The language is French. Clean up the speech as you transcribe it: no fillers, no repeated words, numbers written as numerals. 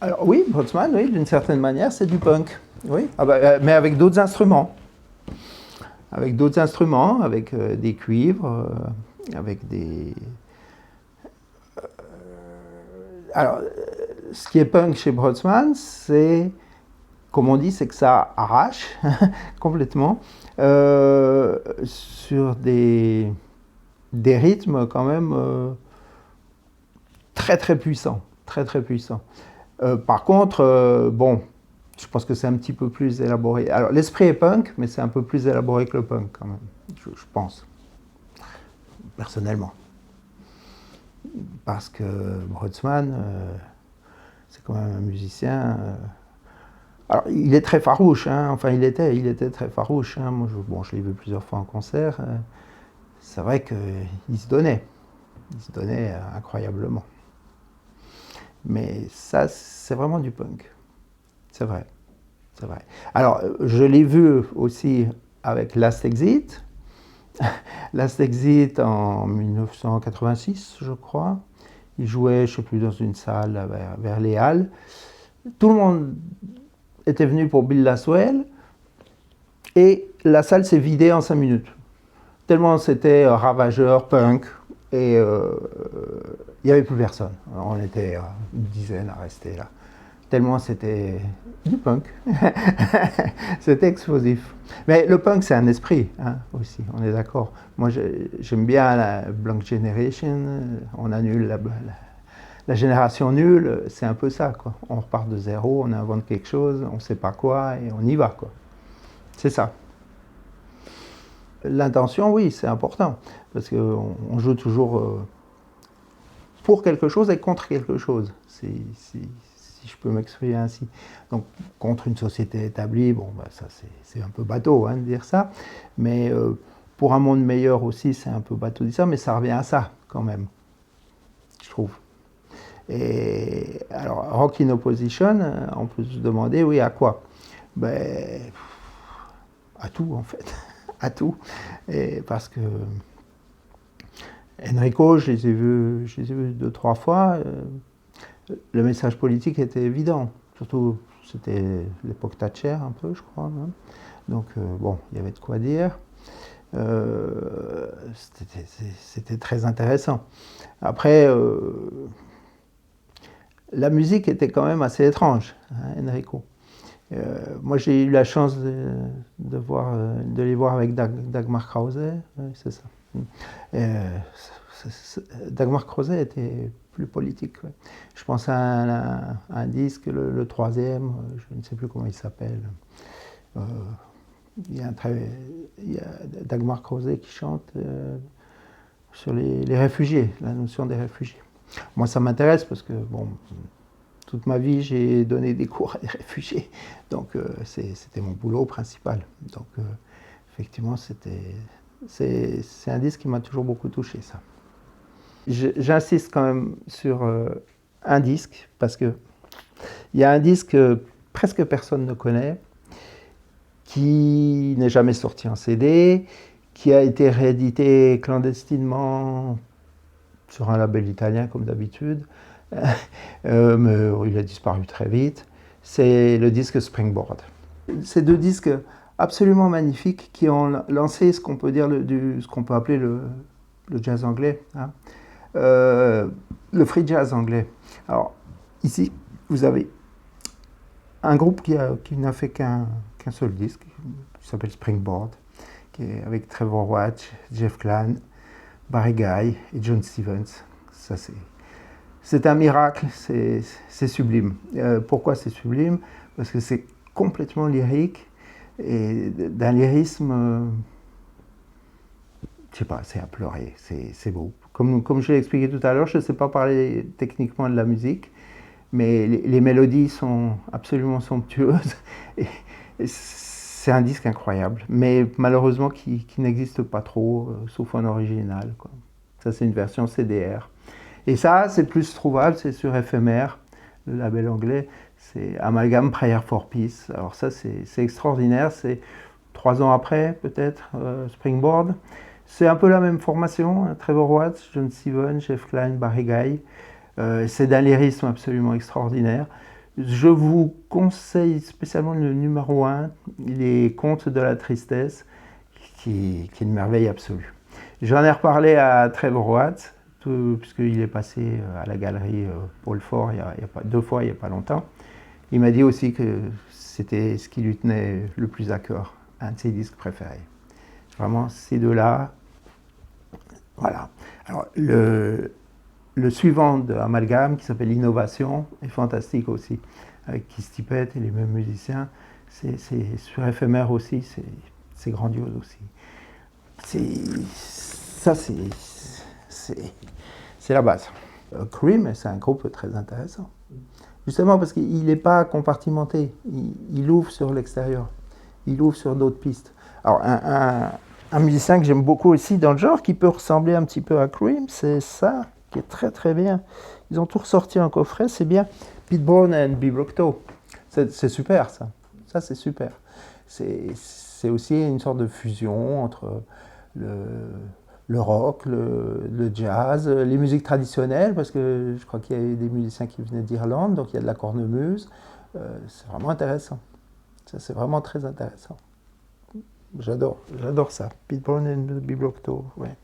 Alors oui, Boltzmann, oui, d'une certaine manière, c'est du punk. Oui, mais avec d'autres instruments. Avec d'autres instruments, avec des cuivres, avec des... Alors, ce qui est punk chez Boltzmann, c'est, comme on dit, c'est que ça arrache complètement sur des rythmes quand même très très puissants, très très puissants. Par contre, bon, je pense que c'est un petit peu plus élaboré. Alors, l'esprit est punk, mais c'est un peu plus élaboré que le punk, quand même, je pense, personnellement. Parce que Boltzmann, c'est quand même un musicien. Alors, il est très farouche, hein. Enfin, il était très farouche. Hein. Moi, je l'ai vu plusieurs fois en concert. C'est vrai qu'il se donnait. Il se donnait incroyablement. Mais ça, c'est vraiment du punk. C'est vrai. C'est vrai. Alors, je l'ai vu aussi avec Last Exit. Last Exit en 1986, je crois. Il jouait, je ne sais plus, dans une salle vers les Halles. Tout le monde était venu pour Bill Laswell et la salle s'est vidée en 5 minutes. Tellement c'était ravageur, punk, et il n'y avait plus personne. Alors, on était une dizaine à rester là. Tellement c'était du punk. C'était explosif. Mais le punk, c'est un esprit, hein, aussi, on est d'accord. Moi, j'aime bien la Blank Generation, on annule la génération nulle, c'est un peu ça, quoi. On repart de zéro, on invente quelque chose, on ne sait pas quoi, et on y va, quoi. C'est ça. L'intention, oui, c'est important, parce qu'on joue toujours pour quelque chose et contre quelque chose, si je peux m'exprimer ainsi. Donc, contre une société établie, bon, bah, ça c'est un peu bateau, hein, de dire ça, mais pour un monde meilleur aussi, c'est un peu bateau de dire ça, mais ça revient à ça, quand même, je trouve. Et alors, Rock in Opposition, on peut se demander, oui, à quoi? Ben, à tout, en fait, à tout. Et parce que Enrico, je les ai vus 2-3 fois. Le message politique était évident. Surtout, c'était l'époque Thatcher, un peu, je crois. Hein. Donc, bon, il y avait de quoi dire. C'était très intéressant. Après, la musique était quand même assez étrange, hein, Enrico. Moi, j'ai eu la chance de les voir avec Dagmar Krause, c'est ça. Dagmar Krause était plus politique. Ouais. Je pense à un disque, le troisième, je ne sais plus comment il s'appelle. Il y a Dagmar Krause qui chante sur les réfugiés, la notion des réfugiés. Moi, ça m'intéresse parce que, bon, toute ma vie, j'ai donné des cours à des réfugiés. Donc, c'était mon boulot principal. Donc, effectivement, c'est un disque qui m'a toujours beaucoup touché, ça. J'insiste quand même sur un disque, parce qu'il y a un disque que presque personne ne connaît, qui n'est jamais sorti en CD, qui a été réédité clandestinement sur un label italien, comme d'habitude, mais il a disparu très vite. C'est le disque Springboard. Ces deux disques absolument magnifiques qui ont lancé ce qu'on peut dire ce qu'on peut appeler le jazz anglais, hein. Le free jazz anglais. Alors, ici, vous avez un groupe qui n'a fait qu'un seul disque, qui s'appelle Springboard, qui est avec Trevor Watt, Jeff Clyne, Barry Guy et John Stevens. Ça, c'est un miracle, c'est sublime. Pourquoi c'est sublime? Parce que c'est complètement lyrique, et d'un lyrisme, je sais pas, c'est à pleurer, c'est beau. Comme je l'ai expliqué tout à l'heure, je ne sais pas parler techniquement de la musique, mais les mélodies sont absolument somptueuses. Et c'est un disque incroyable, mais malheureusement qui n'existe pas trop, sauf en original, quoi. Ça, c'est une version CDR. Et ça, c'est plus trouvable, c'est sur FMR, le label anglais. C'est Amalgam Prayer for Peace. Alors ça, c'est extraordinaire. C'est 3 ans après, peut-être, Springboard. C'est un peu la même formation, hein, Trevor Watts, John Stevens, Jeff Clyne, Barry Guy. C'est d'un lyrisme absolument extraordinaire. Je vous conseille spécialement le numéro 1, Les Contes de la Tristesse, qui est une merveille absolue. J'en ai reparlé à Trevor Watts, puisqu'il est passé à la galerie Paul Fort deux fois il n'y a pas longtemps. Il m'a dit aussi que c'était ce qui lui tenait le plus à cœur, un de ses disques préférés. Vraiment, ces deux-là, voilà. Alors, le suivant de Amalgame, qui s'appelle Innovation, est fantastique aussi, avec Keith Tippett et les mêmes musiciens. C'est sur éphémère aussi, c'est grandiose aussi. Ça, c'est la base. Cream, c'est un groupe très intéressant. Justement parce qu'il n'est pas compartimenté, il ouvre sur l'extérieur, il ouvre sur d'autres pistes. Alors, un musicien que j'aime beaucoup aussi dans le genre, qui peut ressembler un petit peu à Cream, c'est ça, qui est très très bien. Ils ont tout ressorti en coffret, c'est bien. Pete Brown and Bill Brocteau, c'est super ça. Ça c'est super. C'est aussi une sorte de fusion entre le rock, le jazz, les musiques traditionnelles, parce que je crois qu'il y a des musiciens qui venaient d'Irlande, donc il y a de la cornemuse. C'est vraiment intéressant. Ça c'est vraiment très intéressant. J'adore ça. Pete Brown and Bill Brocteau, ouais.